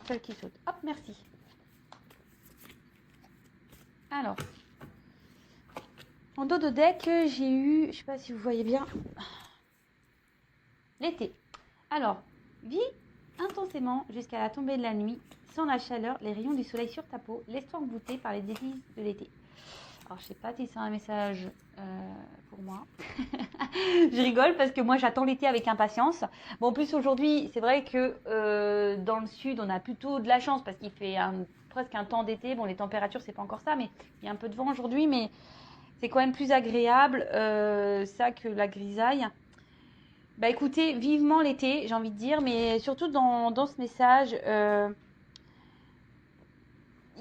seul qui saute. Hop, merci. Alors, en dos de deck, j'ai eu, je ne sais pas si vous voyez bien, l'été. Alors, vis intensément jusqu'à la tombée de la nuit, sans la chaleur, les rayons du soleil sur ta peau, laisse-toi envoûter par les délices de l'été. Alors, je sais pas si c'est un message pour moi. Je rigole parce que moi, j'attends l'été avec impatience. Bon, en plus, aujourd'hui, c'est vrai que dans le sud, on a plutôt de la chance parce qu'il fait presque un temps d'été. Bon, les températures, c'est pas encore ça, mais il y a un peu de vent aujourd'hui, mais c'est quand même plus agréable ça que la grisaille. Bah écoutez, vivement l'été, j'ai envie de dire, mais surtout dans ce message,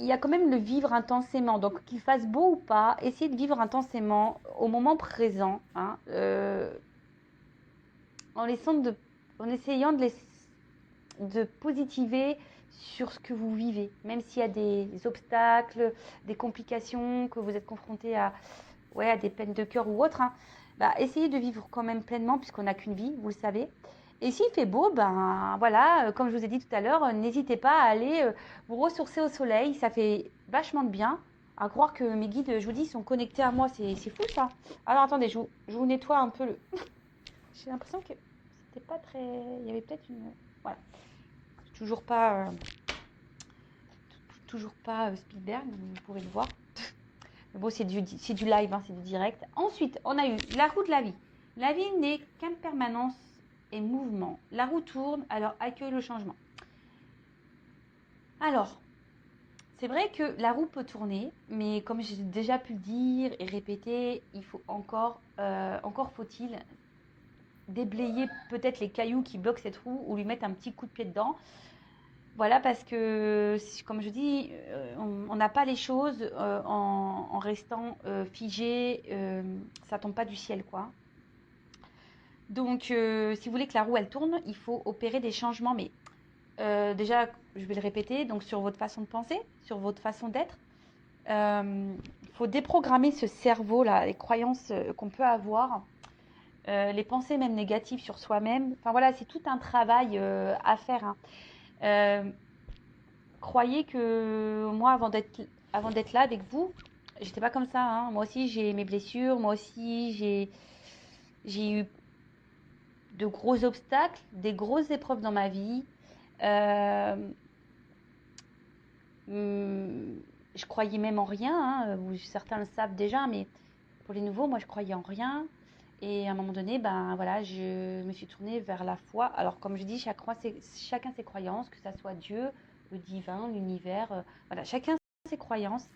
il y a quand même le vivre intensément. Donc qu'il fasse beau ou pas, essayez de vivre intensément au moment présent, hein, en essayant de positiver sur ce que vous vivez, même s'il y a des obstacles, des complications, que vous êtes confronté à des peines de cœur ou autres, hein. Bah, essayez de vivre quand même pleinement puisqu'on n'a qu'une vie, vous le savez. Et s'il fait beau, ben voilà, comme je vous ai dit tout à l'heure, n'hésitez pas à aller vous ressourcer au soleil, ça fait vachement de bien. À croire que mes guides, je vous dis, sont connectés à moi, c'est fou ça. Alors attendez, je vous nettoie un peu le... J'ai l'impression que c'était pas très... Il y avait peut-être une... Voilà. Toujours pas, Spielberg, vous pouvez le voir. Mais bon, c'est du live, hein, c'est du direct. Ensuite, on a eu la roue de la vie. La vie n'est qu'impermanence et mouvement. La roue tourne, alors accueille le changement. Alors, c'est vrai que la roue peut tourner, mais comme j'ai déjà pu le dire et répéter, il faut encore faut-il déblayer peut-être les cailloux qui bloquent cette roue ou lui mettre un petit coup de pied dedans. Voilà, parce que, comme je dis, on n'a pas les choses en restant figé, ça tombe pas du ciel, quoi. Donc, si vous voulez que la roue, elle tourne, il faut opérer des changements, mais déjà, je vais le répéter, donc sur votre façon de penser, sur votre façon d'être. Il faut déprogrammer ce cerveau-là, les croyances qu'on peut avoir, les pensées même négatives sur soi-même. Enfin voilà, c'est tout un travail à faire, hein. Croyez que moi, avant d'être là avec vous, j'étais pas comme ça, hein. Moi aussi, j'ai mes blessures. Moi aussi, j'ai eu de gros obstacles, des grosses épreuves dans ma vie. Je croyais même en rien, hein. Certains le savent déjà, mais pour les nouveaux, moi, je croyais en rien. Et à un moment donné, ben voilà, je me suis tournée vers la foi. Alors, comme je dis, chacun ses croyances, que ça soit Dieu, le divin, l'univers, voilà, chacun ses croyances.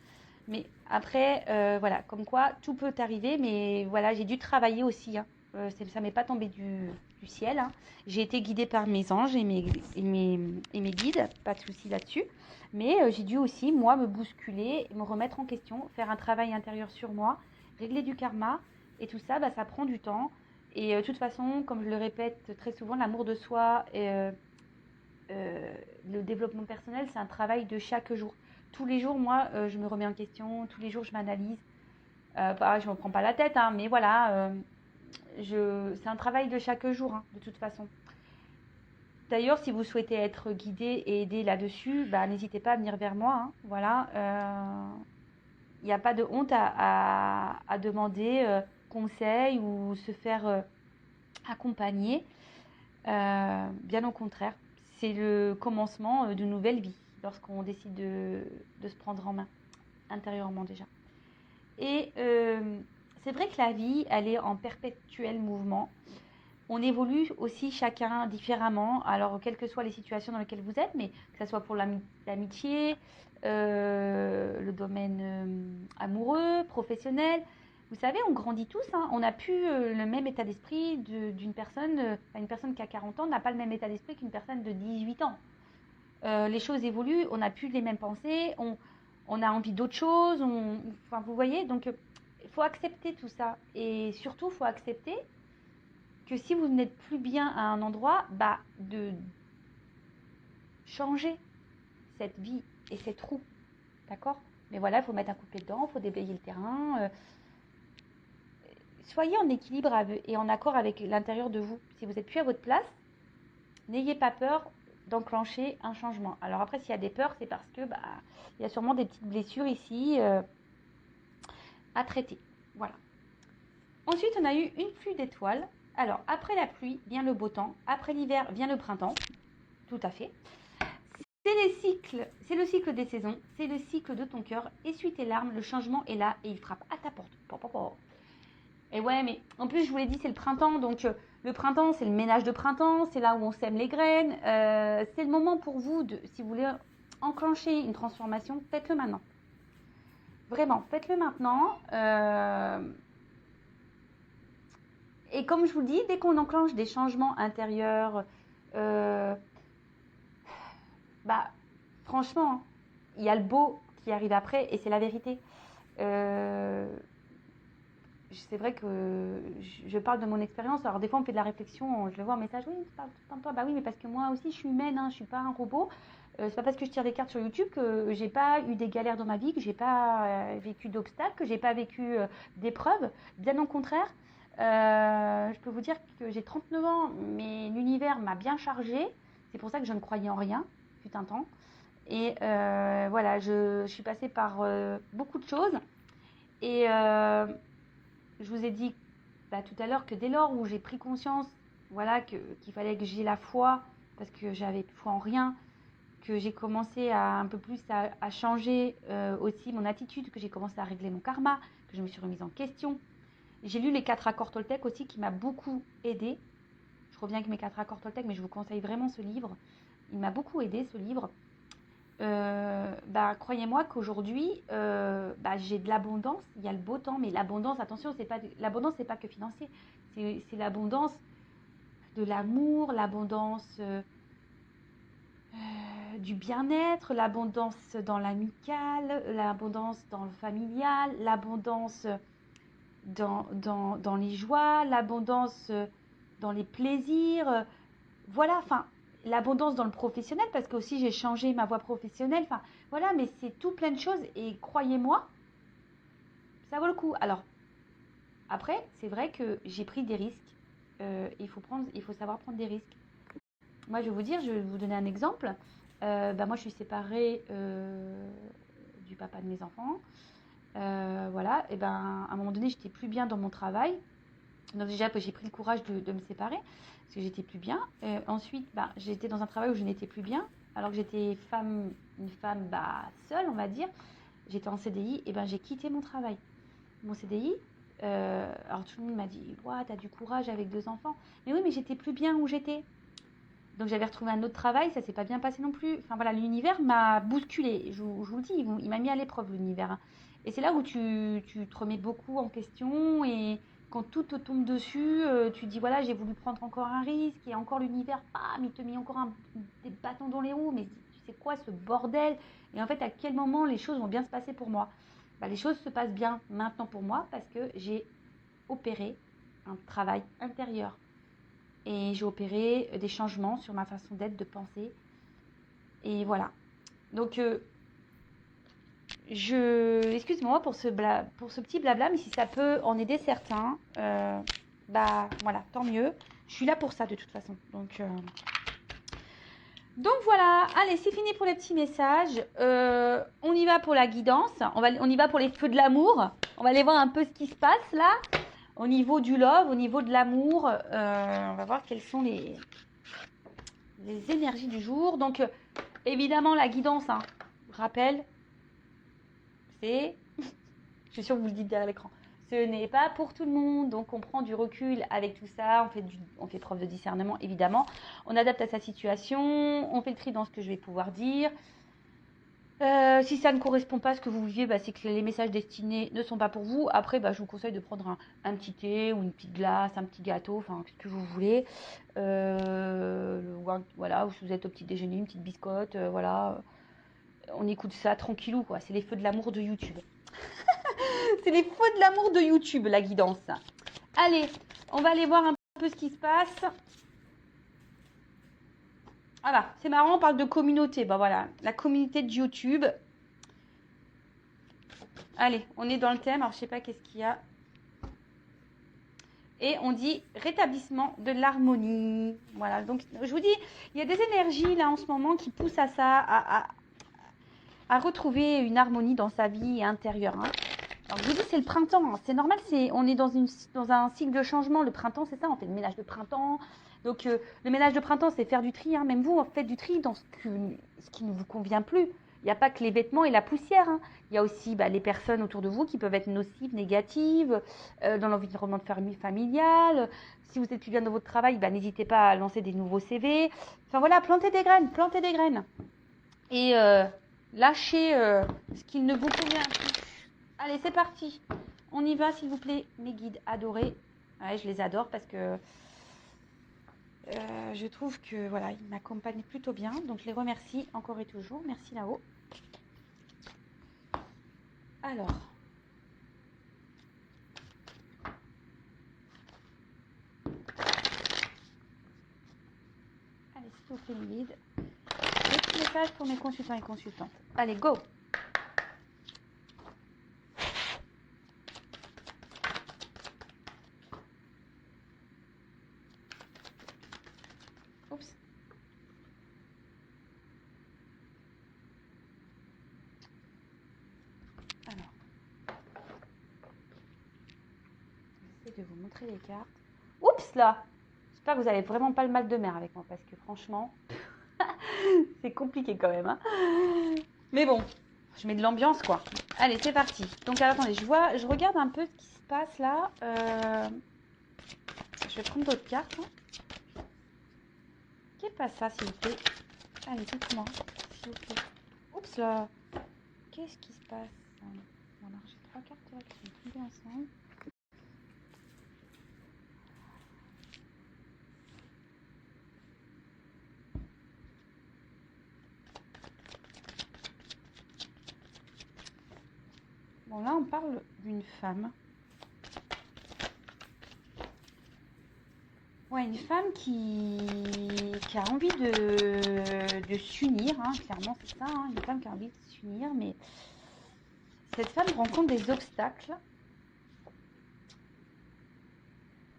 Mais après, voilà, comme quoi tout peut arriver, mais voilà, j'ai dû travailler aussi, hein. Ça m'est pas tombé du ciel, hein. J'ai été guidée par mes anges et mes guides, pas de souci là-dessus. Mais j'ai dû aussi, moi, me bousculer, me remettre en question, faire un travail intérieur sur moi, régler du karma. Et tout ça, bah, ça prend du temps. Et de toute façon, comme je le répète très souvent, l'amour de soi et le développement personnel, c'est un travail de chaque jour. Tous les jours, moi, je me remets en question. Tous les jours, je m'analyse. Je ne me prends pas la tête, hein, mais voilà, c'est un travail de chaque jour, hein, de toute façon. D'ailleurs, si vous souhaitez être guidé et aidé là-dessus, bah, n'hésitez pas à venir vers moi, hein. Voilà, il n'y a pas de honte à demander conseil ou se faire accompagner. Bien au contraire, c'est le commencement d'une nouvelle vie lorsqu'on décide de se prendre en main, intérieurement déjà. Et c'est vrai que la vie, elle est en perpétuel mouvement. On évolue aussi chacun différemment, alors quelles que soient les situations dans lesquelles vous êtes, mais que ce soit pour l'amitié, le domaine amoureux, professionnel. Vous savez, on grandit tous, hein. On n'a plus le même état d'esprit d'une personne. Une personne qui a 40 ans n'a pas le même état d'esprit qu'une personne de 18 ans. Les choses évoluent, on n'a plus les mêmes pensées, on a envie d'autre chose. Enfin, vous voyez, donc il faut accepter tout ça. Et surtout, il faut accepter que si vous n'êtes plus bien à un endroit, bah, de changer cette vie et cette roue. D'accord? Mais voilà, il faut mettre un coup de pied dedans, il faut déblayer le terrain. Soyez en équilibre et en accord avec l'intérieur de vous. Si vous n'êtes plus à votre place, n'ayez pas peur d'enclencher un changement. Alors après, s'il y a des peurs, c'est parce que il y a sûrement des petites blessures ici à traiter. Voilà. Ensuite, on a eu une pluie d'étoiles. Alors, après la pluie vient le beau temps. Après l'hiver vient le printemps. Tout à fait. C'est le cycle des saisons. C'est le cycle de ton cœur. Essuie tes larmes. Le changement est là et il frappe à ta porte. Et ouais, mais en plus, je vous l'ai dit, c'est le printemps. Donc, le printemps, c'est le ménage de printemps. C'est là où on sème les graines. C'est le moment pour vous, si vous voulez enclencher une transformation, faites-le maintenant. Vraiment, faites-le maintenant. Et comme je vous le dis, dès qu'on enclenche des changements intérieurs, franchement, il y a le beau qui arrive après et c'est la vérité. C'est vrai que je parle de mon expérience. Alors des fois on me fait de la réflexion, je le vois en message, oui, tu parles tout le temps de toi. Bah oui, mais parce que moi aussi je suis humaine, je suis pas un robot. C'est pas parce que je tire des cartes sur YouTube que j'ai pas eu des galères dans ma vie, que j'ai pas vécu d'obstacles, que j'ai pas vécu d'épreuves. Bien au contraire, je peux vous dire que j'ai 39 ans, mais l'univers m'a bien chargée. C'est pour ça que je ne croyais en rien, fut un temps. Et voilà, je suis passée par beaucoup de choses. Et je vous ai dit tout à l'heure que dès lors où j'ai pris conscience, voilà, qu'il fallait que j'aie la foi, parce que j'avais foi en rien, que j'ai commencé un peu plus à changer aussi mon attitude, que j'ai commencé à régler mon karma, que je me suis remise en question. J'ai lu les 4 accords Toltec aussi qui m'a beaucoup aidé. Je reviens avec mes 4 accords Toltec, mais je vous conseille vraiment ce livre. Il m'a beaucoup aidé ce livre. Croyez-moi qu'aujourd'hui, j'ai de l'abondance. Il y a le beau temps, mais l'abondance, attention, l'abondance, c'est pas que financier. C'est l'abondance de l'amour, l'abondance du bien-être, l'abondance dans l'amical, l'abondance dans le familial, l'abondance dans les joies, l'abondance dans les plaisirs. Voilà, enfin, l'abondance dans le professionnel, parce que aussi j'ai changé ma voie professionnelle. Enfin, voilà, mais c'est tout plein de choses et croyez-moi, ça vaut le coup. Alors, après, c'est vrai que j'ai pris des risques. Il faut savoir prendre des risques. Moi, je vais vous dire, je vais vous donner un exemple. Moi, je suis séparée du papa de mes enfants. Voilà, et à un moment donné, j'étais plus bien dans mon travail. Donc déjà, j'ai pris le courage de me séparer parce que j'étais plus bien. Ensuite, j'étais dans un travail où je n'étais plus bien, alors que j'étais une femme seule, on va dire. J'étais en CDI, et j'ai quitté mon travail. Mon CDI, alors tout le monde m'a dit, ouais, t'as du courage avec 2 enfants. Mais oui, mais j'étais plus bien où j'étais. Donc j'avais retrouvé un autre travail, ça s'est pas bien passé non plus. Enfin voilà, l'univers m'a bousculé. Je vous le dis, il m'a mis à l'épreuve l'univers. Et c'est là où tu te remets beaucoup en question et quand tout te tombe dessus, tu dis voilà, j'ai voulu prendre encore un risque et encore l'univers, il te met encore des bâtons dans les roues. Mais tu sais quoi, ce bordel? Et en fait, à quel moment les choses vont bien se passer pour moi? Les choses se passent bien maintenant pour moi parce que j'ai opéré un travail intérieur. Et j'ai opéré des changements sur ma façon d'être, de penser. Et voilà. Donc, excuse-moi pour ce petit blabla, mais si ça peut en aider certains, voilà, tant mieux. Je suis là pour ça de toute façon. Donc voilà, allez, c'est fini pour les petits messages. On y va pour la guidance. On y va pour les feux de l'amour. On va aller voir un peu ce qui se passe là. Au niveau du love, au niveau de l'amour, on va voir quelles sont les énergies du jour. Donc, évidemment, la guidance, rappel, c'est, je suis sûre que vous le dites derrière l'écran, ce n'est pas pour tout le monde. Donc, on prend du recul avec tout ça, on fait preuve de discernement, évidemment. On adapte à sa situation, on fait le tri dans ce que je vais pouvoir dire. Si ça ne correspond pas à ce que vous vivez, c'est que les messages destinés ne sont pas pour vous. Après, je vous conseille de prendre un petit thé ou une petite glace, un petit gâteau, enfin, ce que vous voulez. Voilà, ou si vous êtes au petit déjeuner, une petite biscotte, voilà. On écoute ça tranquillou, quoi. C'est les feux de l'amour de YouTube. C'est les feux de l'amour de YouTube, la guidance. Allez, on va aller voir un peu ce qui se passe. Voilà, c'est marrant, on parle de communauté. Voilà, la communauté de YouTube. Allez, on est dans le thème. Alors, je sais pas qu'est-ce qu'il y a. Et on dit rétablissement de l'harmonie. Voilà, donc je vous dis, il y a des énergies là en ce moment qui poussent à ça, à retrouver une harmonie dans sa vie intérieure. Hein. Alors je vous dis, c'est le printemps, hein. C'est normal, on est dans un cycle de changement. Le printemps, c'est ça, on fait le ménage de printemps. Donc le ménage de printemps, c'est faire du tri. Hein. Même vous, faites du tri dans ce qui ne vous convient plus. Il n'y a pas que les vêtements et la poussière. Hein. Il y a aussi les personnes autour de vous qui peuvent être nocives, négatives, dans l'environnement familial. Si vous êtes plus bien dans votre travail, n'hésitez pas à lancer des nouveaux CV. Enfin voilà, plantez des graines. Et lâchez ce qui ne vous convient plus. Allez, c'est parti. On y va, s'il vous plaît, mes guides adorés. Ouais, je les adore parce que je trouve que voilà, ils m'accompagnent plutôt bien. Donc, je les remercie encore et toujours. Merci là-haut. Alors. Allez, s'il vous plaît, mes guides. Petit message pour mes consultants et consultantes. Allez, go. Oups. Alors. J'essaie de vous montrer les cartes. Oups là. J'espère que vous n'avez vraiment pas le mal de mer avec moi parce que franchement, c'est compliqué quand même. Hein. Mais bon, je mets de l'ambiance quoi. Allez, c'est parti. Donc alors, attendez, je regarde un peu ce qui se passe là. Je vais prendre d'autres cartes. Hein. Qu'est-ce pas ça, s'il vous plaît? Allez, dites-moi, s'il vous plaît. Oups là. Qu'est-ce qui se passe? Voilà, j'ai 3 cartes là qui sont tombées ensemble. Bon, là, on parle d'une femme. Ouais, une femme qui a envie de s'unir, hein, clairement, c'est ça. Hein, une femme qui a envie de s'unir, mais cette femme rencontre des obstacles.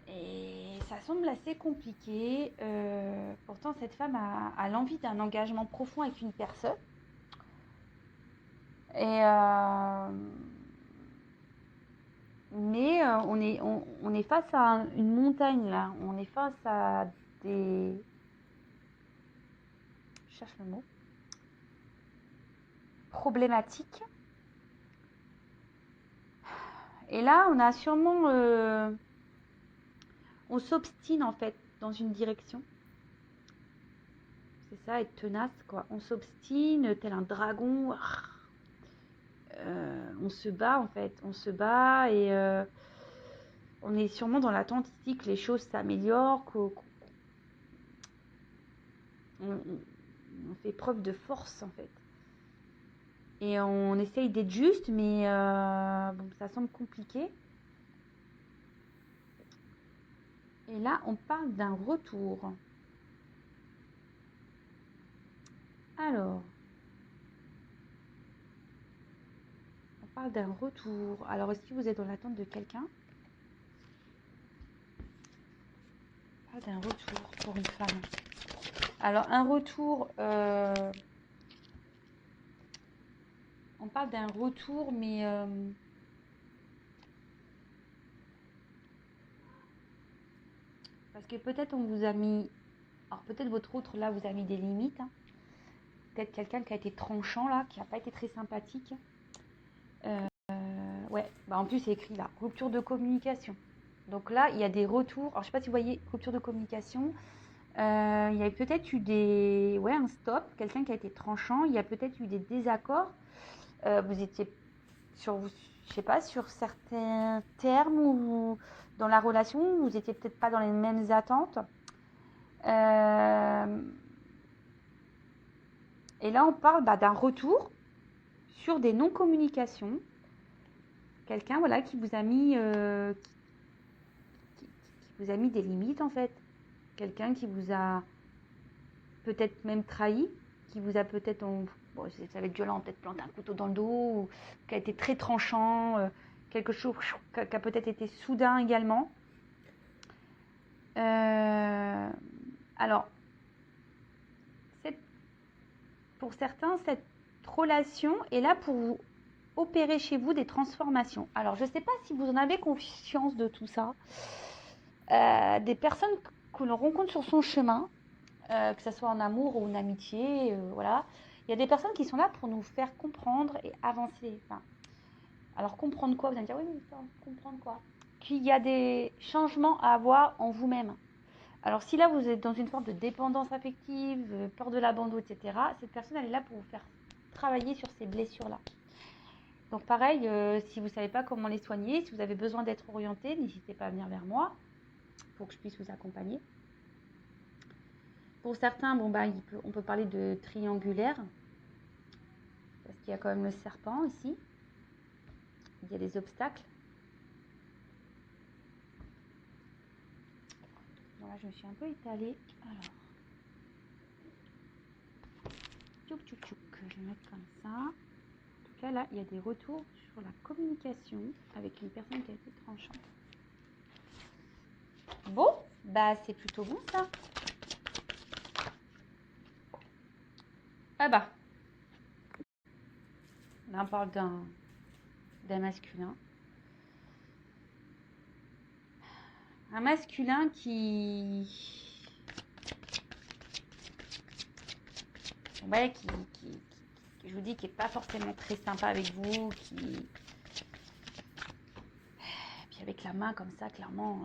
Et ça semble assez compliqué. Pourtant, cette femme a l'envie d'un engagement profond avec une personne. Et mais on est face à une montagne là. On est face à des... Je cherche le mot. Problématiques. Et là, on a sûrement... on s'obstine en fait dans une direction. C'est ça, être tenace quoi. On s'obstine tel un dragon. On se bat en fait. On se bat et on est sûrement dans l'attente ici que les choses s'améliorent, qu'on fait preuve de force en fait. Et on essaye d'être juste, mais bon, ça semble compliqué. Et là, on parle d'un retour. Alors, on parle d'un retour. Alors, est-ce que vous êtes dans l'attente de quelqu'un? On parle d'un retour pour une femme. Alors, un retour... on parle d'un retour, mais... parce que peut-être on vous a mis... Alors, peut-être votre autre, là, vous a mis des limites. Hein. Peut-être quelqu'un qui a été tranchant, là, qui n'a pas été très sympathique. Ouais, en plus, c'est écrit là, rupture de communication. Donc là, il y a des retours. Alors, je ne sais pas si vous voyez, rupture de communication. Il y a peut-être eu un stop, quelqu'un qui a été tranchant. Il y a peut-être eu des désaccords. Vous étiez je sais pas, sur certains termes ou dans la relation, vous étiez peut-être pas dans les mêmes attentes. Et là, on parle d'un retour sur des non-communications. Quelqu'un qui vous a mis qui vous a mis des limites en fait. Quelqu'un qui vous a peut-être même trahi, qui vous a peut-être, ça va être violent, peut-être planté un couteau dans le dos, ou qui a été très tranchant, quelque chose qui a peut-être été soudain également. Alors, pour certains, cette relation est là pour vous opérer chez vous des transformations. Alors, je ne sais pas si vous en avez conscience de tout ça. Des personnes que l'on rencontre sur son chemin, que ce soit en amour ou en amitié, voilà. Il y a des personnes qui sont là pour nous faire comprendre et avancer. Enfin, alors, comprendre quoi? Vous allez me dire, oui, mais comprendre quoi? Qu'il y a des changements à avoir en vous-même. Alors, si là, vous êtes dans une forme de dépendance affective, peur de l'abandon, etc., cette personne, elle est là pour vous faire travailler sur ces blessures-là. Donc, pareil, si vous ne savez pas comment les soigner, si vous avez besoin d'être orienté, n'hésitez pas à venir vers moi pour que je puisse vous accompagner. Pour certains, bon, bah, on peut parler de triangulaire, parce qu'il y a quand même le serpent ici. Il y a des obstacles. Bon, là, je me suis un peu étalée. Alors, tchouk, tchouk, tchouk, je vais mettre comme ça. En tout cas, là, il y a des retours sur la communication avec une personne qui a été tranchante. Bon, bah, c'est plutôt bon, ça. Ah bah, là, on parle d'un masculin. Un masculin qui je vous dis, qui n'est pas forcément très sympa avec vous, puis avec la main comme ça, clairement,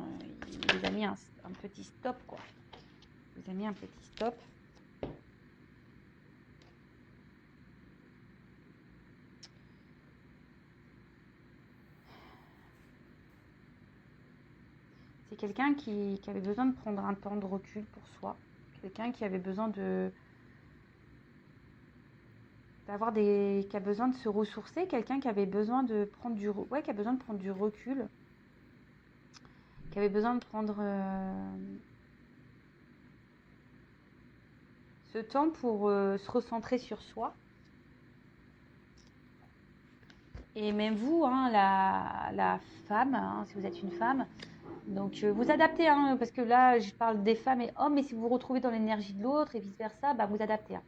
il vous a mis un petit stop, quoi. Il vous a mis un petit stop. C'est quelqu'un qui avait besoin de prendre un temps de recul pour soi. Quelqu'un qui avait besoin qui a besoin de se ressourcer, quelqu'un qui avait besoin de prendre qui a besoin de prendre du recul, qui avait besoin de prendre ce temps pour se recentrer sur soi. Et même vous, hein, la femme, hein, si vous êtes une femme, donc vous adaptez, hein, parce que là je parle des femmes et hommes, mais si vous vous retrouvez dans l'énergie de l'autre et vice versa, bah, vous adaptez. Hein.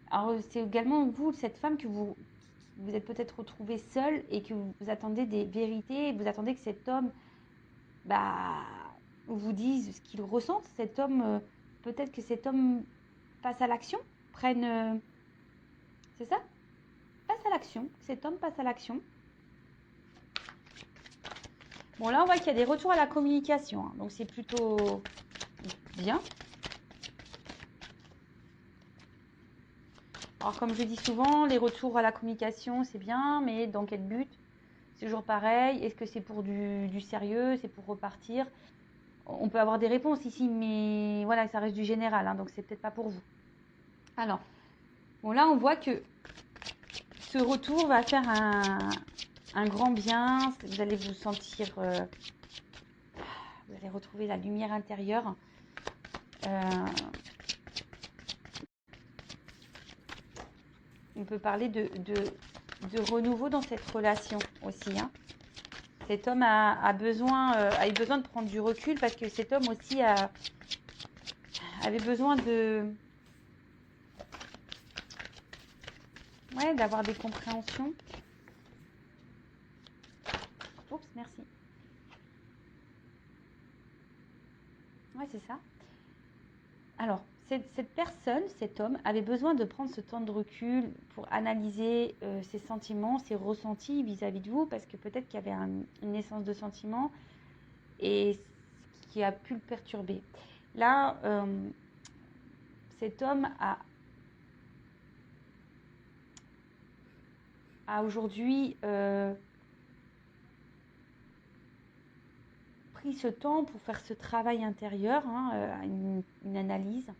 Alors c'est également vous, cette femme, que vous êtes peut-être retrouvée seule et que vous attendez des vérités, vous attendez que cet homme vous dise ce qu'il ressent. Cet homme, peut-être que cet homme passe à l'action, c'est ça, passe à l'action, cet homme passe à l'action. Bon, là, on voit qu'il y a des retours à la communication, hein, donc c'est plutôt bien. Alors, comme je dis souvent, les retours à la communication, c'est bien, mais dans quel but? C'est toujours pareil. Est-ce que c'est pour du sérieux? C'est pour repartir? On peut avoir des réponses ici, mais voilà, ça reste du général, hein, donc c'est peut-être pas pour vous. Alors, bon, là, on voit que ce retour va faire un grand bien. Vous allez vous sentir... vous allez retrouver la lumière intérieure. On peut parler de renouveau dans cette relation aussi. Hein. Cet homme a eu besoin de prendre du recul parce que cet homme aussi avait besoin d'avoir des compréhensions. Oups, merci. Ouais, c'est ça. Alors, cette personne, cet homme, avait besoin de prendre ce temps de recul pour analyser ses sentiments, ses ressentis vis-à-vis de vous, parce que peut-être qu'il y avait une naissance de sentiments et qui a pu le perturber. Là, cet homme a aujourd'hui pris ce temps pour faire ce travail intérieur, hein, une analyse.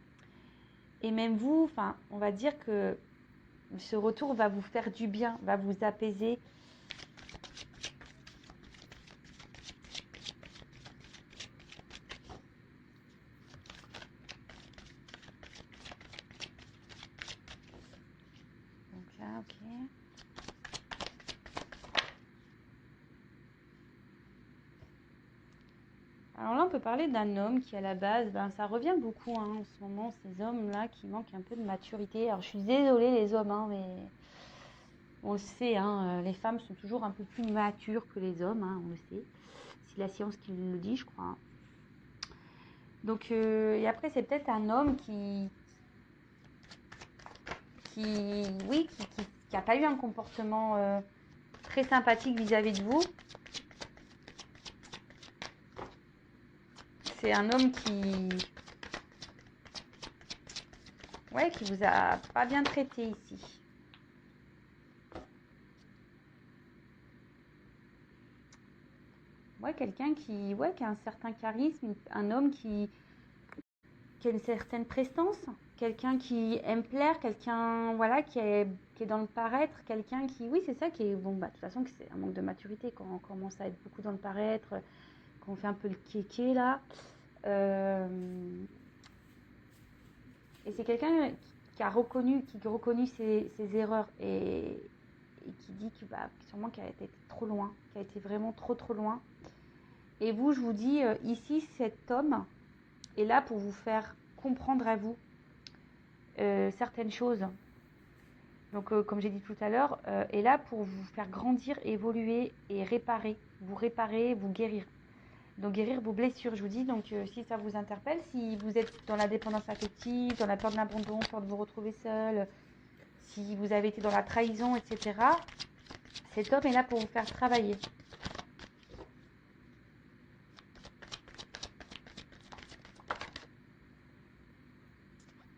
Et même vous, on va dire que ce retour va vous faire du bien, va vous apaiser. Donc là, ok. Alors là, peut parler d'un homme qui, à la base, ça revient beaucoup hein, en ce moment, ces hommes-là qui manquent un peu de maturité. Alors, je suis désolée, les hommes, hein, mais on le sait, hein, les femmes sont toujours un peu plus matures que les hommes, hein, on le sait. C'est la science qui le dit, je crois. Donc, et après, c'est peut-être un homme qui n'a pas eu un comportement très sympathique vis-à-vis de vous. C'est un homme qui vous a pas bien traité ici. Ouais, quelqu'un qui a un certain charisme, un homme qui a une certaine prestance, quelqu'un qui aime plaire, quelqu'un qui est dans le paraître, quelqu'un qui, oui, c'est ça qui est, bon, de toute façon, c'est un manque de maturité quand on commence à être beaucoup dans le paraître, quand on fait un peu le kéké, là. Et c'est quelqu'un qui a reconnu ses erreurs et qui dit que sûrement qu'elle a été trop loin, qu'elle a été vraiment trop loin. Et vous, je vous dis, ici, cet homme est là pour vous faire comprendre à vous certaines choses. Donc, comme j'ai dit tout à l'heure, est là pour vous faire grandir, évoluer et réparer, vous guérir. Donc, guérir vos blessures, je vous dis. Donc, si ça vous interpelle, si vous êtes dans la dépendance affective, dans la peur de l'abandon, peur de vous retrouver seul, si vous avez été dans la trahison, etc., cet homme est là pour vous faire travailler.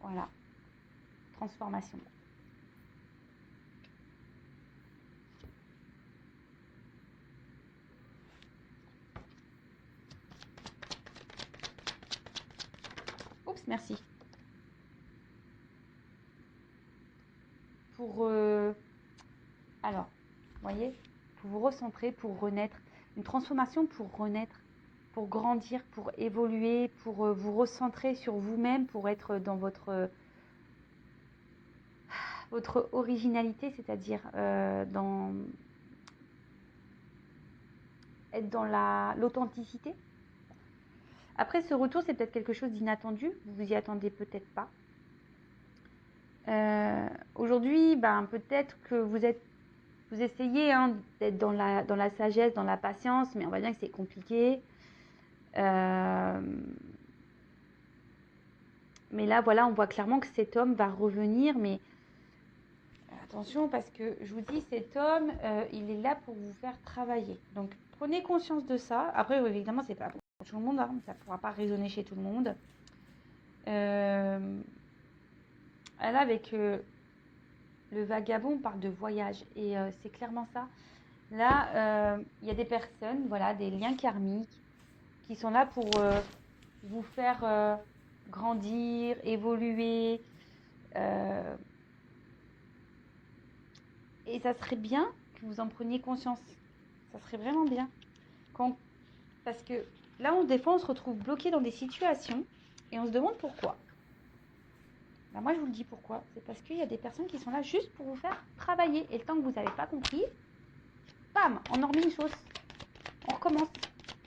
Voilà. Transformation. Oups, merci. Pour, alors, vous voyez, pour vous recentrer, pour renaître, une transformation pour renaître, pour grandir, pour évoluer, pour vous recentrer sur vous-même, pour être dans votre originalité, c'est-à-dire être dans l'authenticité. Après, ce retour, c'est peut-être quelque chose d'inattendu, vous vous y attendez peut-être pas. Aujourd'hui, peut-être que vous essayez d'être dans la sagesse, dans la patience, mais on va dire que c'est compliqué. Mais là, voilà, on voit clairement que cet homme va revenir, mais attention, parce que je vous dis, cet homme, il est là pour vous faire travailler. Donc, prenez conscience de ça. Après, évidemment, c'est pas pour tout le monde, hein, ça ne pourra pas résonner chez tout le monde. Là, avec le vagabond, on parle de voyage, et c'est clairement ça. Là, il y a des personnes, voilà, des liens karmiques, qui sont là pour vous faire grandir, évoluer. Et ça serait bien que vous en preniez conscience. Ça serait vraiment bien. Parce que là, des fois, on se retrouve bloqué dans des situations et on se demande pourquoi. Moi, je vous le dis pourquoi. C'est parce qu'il y a des personnes qui sont là juste pour vous faire travailler. Et le temps que vous n'avez pas compris, bam, on en remet une sauce. On recommence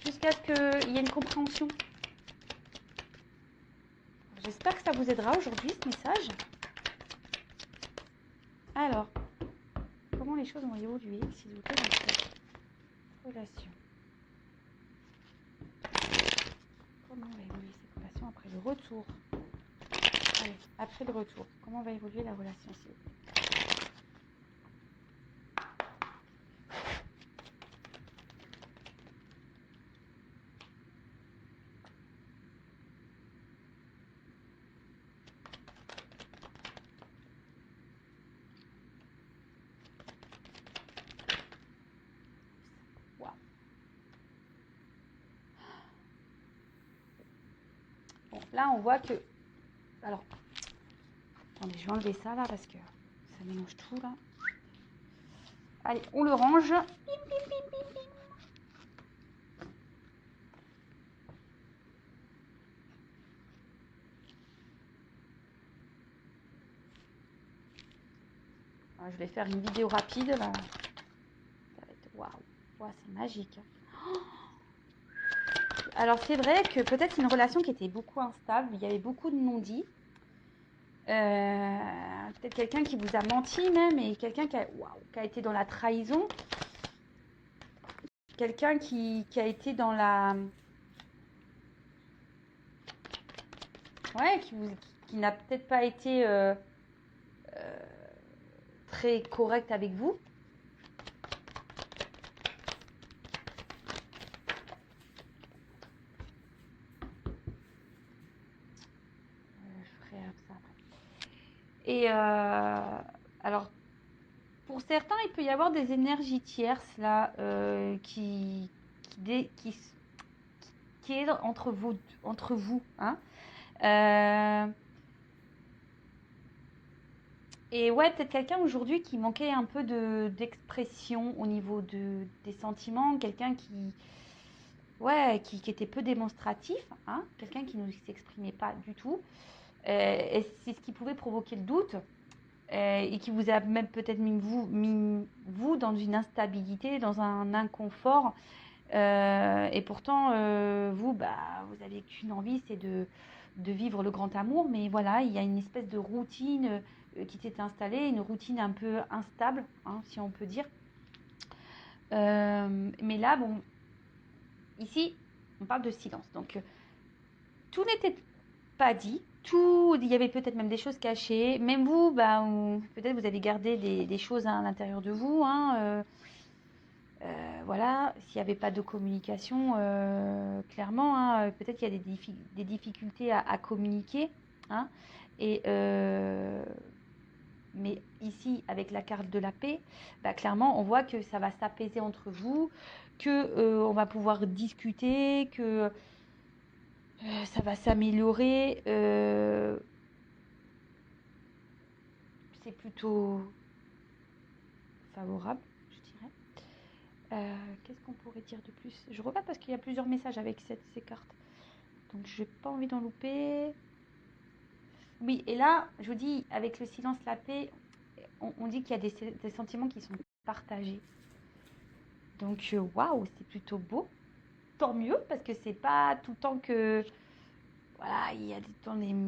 jusqu'à ce qu'il y ait une compréhension. J'espère que ça vous aidera aujourd'hui, ce message. Alors, comment les choses vont évoluer, s'il vous plaît, dans cette relation? Comment va évoluer cette relation après le retour? Allez, après le retour, comment va évoluer la relation, s'il vous plaît? Bon, là, on voit que... Alors, attendez, je vais enlever ça, là, parce que ça mélange tout, là. Allez, on le range. Bim, bim, bim, bim, bim. Alors, je vais faire une vidéo rapide, là. Ça va être... Waouh, c'est magique. Oh, Alors, c'est vrai que peut-être une relation qui était beaucoup instable, il y avait beaucoup de non-dits. Peut-être quelqu'un qui vous a menti même, et quelqu'un qui a été dans la trahison. Quelqu'un qui a été dans la... Ouais, qui n'a peut-être pas été très correct avec vous. Je ferai ça après. Et alors, pour certains, il peut y avoir des énergies tierces là qui est entre vous, hein. Et ouais, peut-être quelqu'un aujourd'hui qui manquait un peu d'expression au niveau des sentiments, quelqu'un qui était peu démonstratif, hein, quelqu'un qui ne s'exprimait pas du tout. Et c'est ce qui pouvait provoquer le doute. Et qui vous a même peut-être mis vous dans une instabilité, dans un inconfort. Et pourtant, vous avez qu'une envie, c'est de vivre le grand amour. Mais voilà, il y a une espèce de routine qui s'est installée, une routine un peu instable, hein, si on peut dire. Mais là, bon, ici, on parle de silence. Donc, tout n'était pas dit. Il y avait peut-être même des choses cachées. Même vous, peut-être vous avez gardé des choses à l'intérieur de vous, hein, voilà, s'il n'y avait pas de communication, clairement, hein, peut-être qu'il y a des difficultés à communiquer, hein, et, mais ici, avec la carte de la paix, clairement, on voit que ça va s'apaiser entre vous, que on va pouvoir discuter, que ça va s'améliorer. C'est plutôt favorable, je dirais. Qu'est-ce qu'on pourrait dire de plus? Je regarde parce qu'il y a plusieurs messages avec ces cartes. Donc, je n'ai pas envie d'en louper. Oui, et là, je vous dis, avec le silence, la paix, on dit qu'il y a des sentiments qui sont partagés. Donc, waouh, c'est plutôt beau. Tant mieux, parce que c'est pas tout le temps que... Voilà, il y a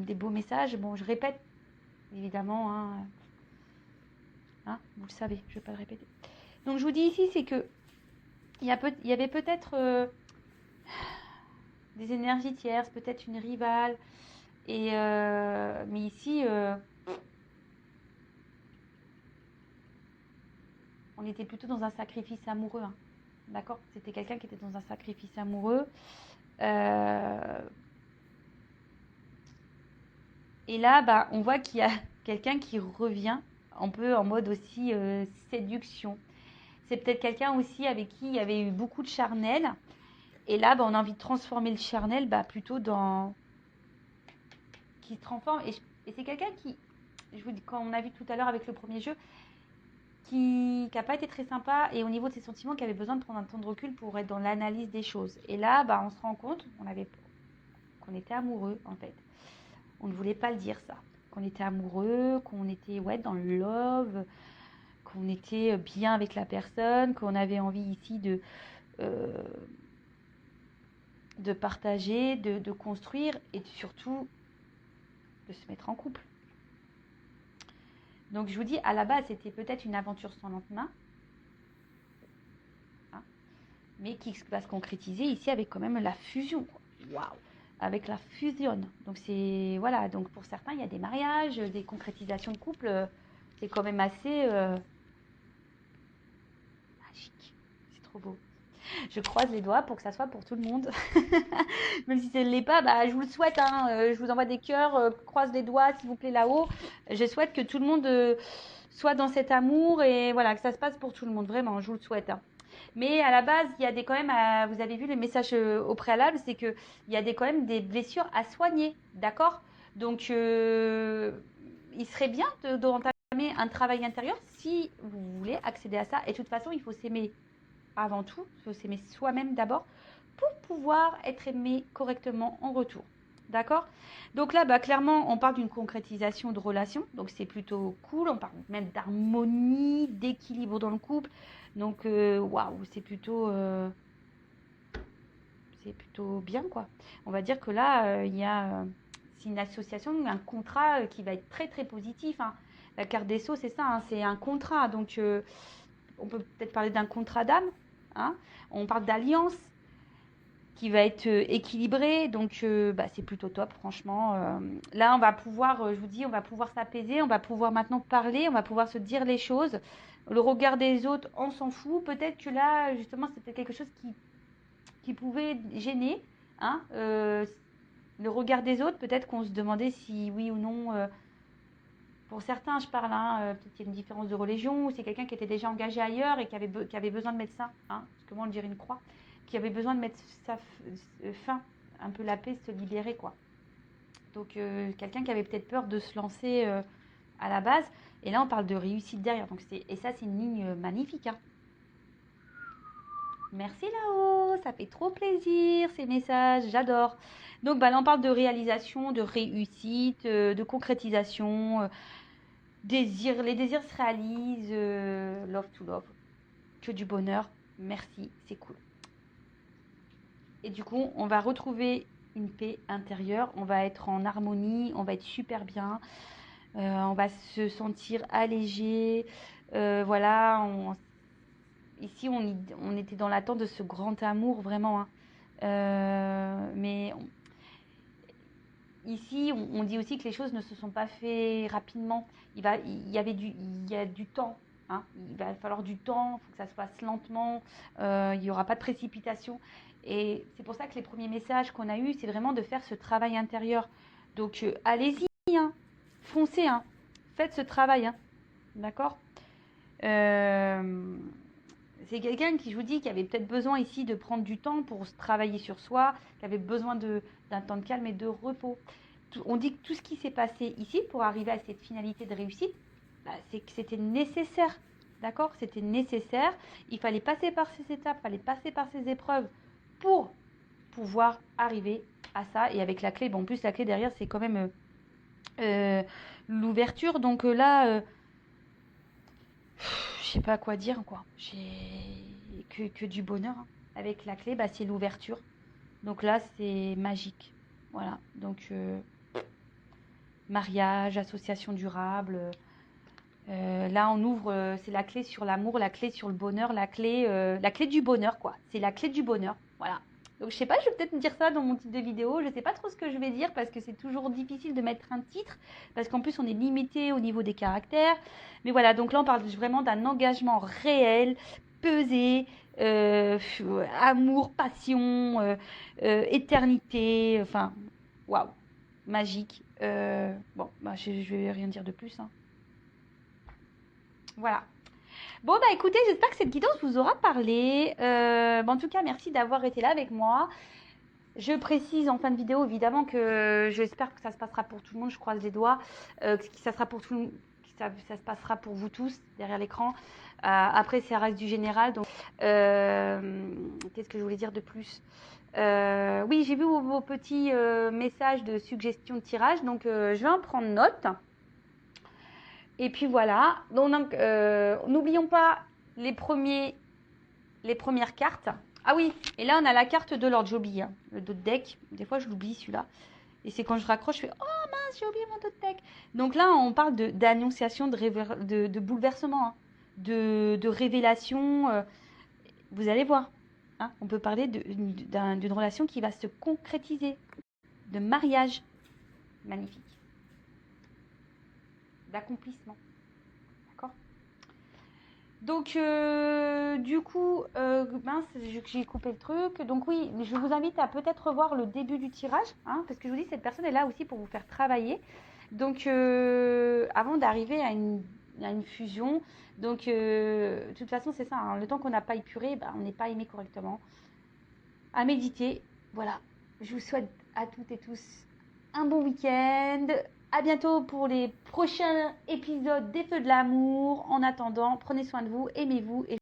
des beaux messages. Bon, je répète, évidemment, hein, vous le savez, je ne vais pas le répéter. Donc, je vous dis ici, c'est que il y avait peut-être des énergies tierces, peut-être une rivale. Et mais ici, on était plutôt dans un sacrifice amoureux, hein. D'accord? C'était quelqu'un qui était dans un sacrifice amoureux. Et là, on voit qu'il y a quelqu'un qui revient un peu en mode aussi séduction. C'est peut-être quelqu'un aussi avec qui il y avait eu beaucoup de charnel. Et là, on a envie de transformer le charnel plutôt dans... qui se transforme. Et c'est quelqu'un qui, je vous dis, quand on a vu tout à l'heure avec le premier jeu, qui n'a pas été très sympa, et au niveau de ses sentiments, qui avait besoin de prendre un temps de recul pour être dans l'analyse des choses. Et là, on se rend compte qu'on était amoureux, en fait. On ne voulait pas le dire, ça. Qu'on était amoureux, qu'on était dans le love, qu'on était bien avec la personne, qu'on avait envie ici de partager, de construire, et surtout de se mettre en couple. Donc, je vous dis, à la base, c'était peut-être une aventure sans lendemain, hein, mais qui va se concrétiser ici avec quand même la fusion. Waouh! Avec la fusion. Donc, c'est... Voilà, donc pour certains, il y a des mariages, des concrétisations de couple. C'est quand même assez magique. C'est trop beau. Je croise les doigts pour que ça soit pour tout le monde. Même si ça ne l'est pas, je vous le souhaite, hein. Je vous envoie des cœurs, croise les doigts, s'il vous plaît, là-haut. Je souhaite que tout le monde soit dans cet amour et voilà, que ça se passe pour tout le monde. Vraiment, je vous le souhaite, hein. Mais à la base, il y a quand même, vous avez vu les messages au préalable, c'est qu'il y a quand même des blessures à soigner, d'accord? Donc, il serait bien d'entamer un travail intérieur si vous voulez accéder à ça. Et de toute façon, il faut s'aimer avant tout, il faut s'aimer soi-même d'abord pour pouvoir être aimé correctement en retour. D'accord? Donc là, clairement, on parle d'une concrétisation de relation. Donc c'est plutôt cool. On parle même d'harmonie, d'équilibre dans le couple. Donc, waouh, c'est plutôt c'est plutôt bien, quoi. On va dire que là, c'est une association, un contrat qui va être très, très positif, hein. La carte des Sceaux, c'est ça, hein, c'est un contrat. Donc, on peut peut-être parler d'un contrat d'âme, hein. On parle d'alliance qui va être équilibré, donc c'est plutôt top, franchement. Là, on va pouvoir, je vous dis, on va pouvoir s'apaiser, on va pouvoir maintenant parler, on va pouvoir se dire les choses. Le regard des autres, on s'en fout. Peut-être que là, justement, c'était quelque chose qui pouvait gêner, hein. Le regard des autres, peut-être qu'on se demandait si oui ou non, pour certains, je parle, hein, peut-être qu'il y a une différence de religion, ou c'est quelqu'un qui était déjà engagé ailleurs et qui avait besoin de mettre ça, hein, parce que moi on dirait une croix, qui avait besoin de mettre sa fin, un peu la paix, se libérer, quoi. Donc quelqu'un qui avait peut-être peur de se lancer à la base, et là on parle de réussite derrière, donc et ça c'est une ligne magnifique, hein. Merci là-haut, ça fait trop plaisir ces messages, j'adore. Donc là on parle de réalisation, de réussite, de concrétisation, les désirs se réalisent, love to love, que du bonheur, merci, c'est cool. Et du coup, on va retrouver une paix intérieure, on va être en harmonie, on va être super bien, on va se sentir allégé, voilà, ici on était dans l'attente de ce grand amour, vraiment, hein. Mais ici, on dit aussi que les choses ne se sont pas faites rapidement. Il y a du temps, hein. Il va falloir du temps, il faut que ça se fasse lentement. Il n'y aura pas de précipitation. Et c'est pour ça que les premiers messages qu'on a eus, c'est vraiment de faire ce travail intérieur. Donc, allez-y, hein, foncez, hein, faites ce travail, hein, d'accord. C'est quelqu'un qui, je vous dis, qui avait peut-être besoin ici de prendre du temps pour se travailler sur soi, qui avait besoin d'un temps de calme et de repos. On dit que tout ce qui s'est passé ici pour arriver à cette finalité de réussite, c'est que c'était nécessaire, d'accord? C'était nécessaire. Il fallait passer par ces étapes, il fallait passer par ces épreuves pour pouvoir arriver à ça. Et avec la clé, bon, en plus la clé derrière, c'est quand même l'ouverture. Donc là... je sais pas quoi dire, quoi. J'ai que du bonheur, hein. Avec la clé, c'est l'ouverture. Donc là, c'est magique. Voilà. Donc, mariage, association durable. Là, on ouvre, c'est la clé sur l'amour, la clé sur le bonheur, la clé du bonheur, quoi. C'est la clé du bonheur. Voilà. Donc, je sais pas, je vais peut-être me dire ça dans mon titre de vidéo. Je sais pas trop ce que je vais dire parce que c'est toujours difficile de mettre un titre. Parce qu'en plus, on est limité au niveau des caractères. Mais voilà, donc là, on parle vraiment d'un engagement réel, pesé, amour, passion, éternité. Enfin, waouh, magique. Bon, je vais rien dire de plus, hein. Voilà. Bon, écoutez, j'espère que cette guidance vous aura parlé. En tout cas, merci d'avoir été là avec moi. Je précise en fin de vidéo, évidemment, que j'espère que ça se passera pour tout le monde. Je croise les doigts. Que ça sera pour tout le monde. Ça se passera pour vous tous derrière l'écran. Après, ça reste du général. Donc, qu'est-ce que je voulais dire de plus? Oui, j'ai vu vos petits messages de suggestions de tirage. Donc, je vais en prendre note. Et puis voilà, donc n'oublions pas les premières cartes. Ah oui, et là on a la carte de Lord, j'oublie, hein, le dos de deck. Des fois je l'oublie celui-là. Et c'est quand je raccroche, je fais oh mince, j'ai oublié mon dos de deck. Donc là on parle d'annonciation, de bouleversement, hein, de révélation. Vous allez voir, hein, on peut parler d'une relation qui va se concrétiser, de mariage magnifique, d'accomplissement. Donc, du coup, mince, j'ai coupé le truc. Donc oui, je vous invite à peut-être revoir le début du tirage, hein, parce que je vous dis, cette personne est là aussi pour vous faire travailler. Donc, avant d'arriver à une fusion, donc, de toute façon, c'est ça, hein, le temps qu'on n'a pas épuré, on n'est pas aimé correctement. À méditer, voilà. Je vous souhaite à toutes et tous un bon week-end. À bientôt pour les prochains épisodes des Feux de l'amour. En attendant, prenez soin de vous, aimez-vous et